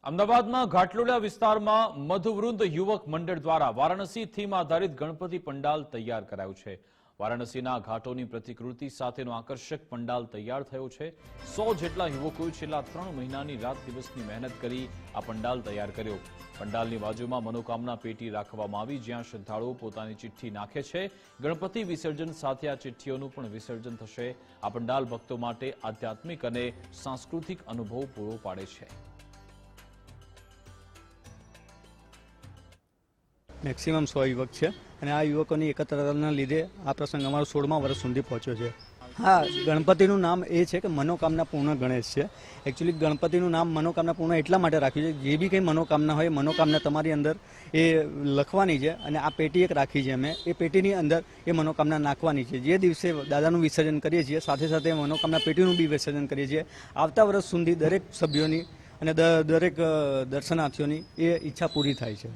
અમદાવાદમાં ઘાટલોડિયા વિસ્તારમાં મધુવૃંદ યુવક મંડળ દ્વારા વારાણસી થીમ આધારિત ગણપતિ પંડાલ તૈયાર કરાયું છે। વારાણસીના ઘાટોની પ્રતિકૃતિ સાથેનો આકર્ષક પંડાલ તૈયાર થયો છે। 100 જેટલા યુવકોએ છેલ્લા 3 મહિનાની રાત દિવસની મહેનત કરી આ પંડાલ તૈયાર કર્યો। પંડાલની બાજુમાં મનોકામના પેટી રાખવામાં આવી, જ્યાં શ્રદ્ધાળુઓ પોતાની ચિઠ્ઠી નાખે છે। ગણપતિ વિસર્જન સાથે આ ચિઠ્ઠીઓનું પણ વિસર્જન થશે। આ પંડાલ ભક્તો માટે આધ્યાત્મિક અને સાંસ્કૃતિક અનુભવ પૂરો પાડે છે। મેક્સિમમ 100 યુવક છે અને આ યુવકોની એકત્રતાના લીધે આ પ્રસંગ અમારો 16મા વર્ષ સુધી પહોંચ્યો છે। હા, ગણપતિનું નામ એ છે કે મનોકામના પૂર્ણ ગણેશ છે। એકચ્યુઅલી ગણપતિનું નામ મનોકામના પૂર્ણ એટલા માટે રાખ્યું છે, જે બી કંઈ મનોકામના હોય, મનોકામના તમારી અંદર એ લખવાની છે અને આ પેટી એક રાખી છે અમે। એ પેટીની અંદર એ મનોકામના નાખવાની છે। જે દિવસે દાદાનું વિસર્જન કરીએ છીએ, સાથે સાથે મનોકામના પેટીનું બી વિસર્જન કરીએ છીએ। આવતા વર્ષ સુધી દરેક સભ્યોની અને દરેક દર્શનાર્થીઓની એ ઈચ્છા પૂરી થાય છે।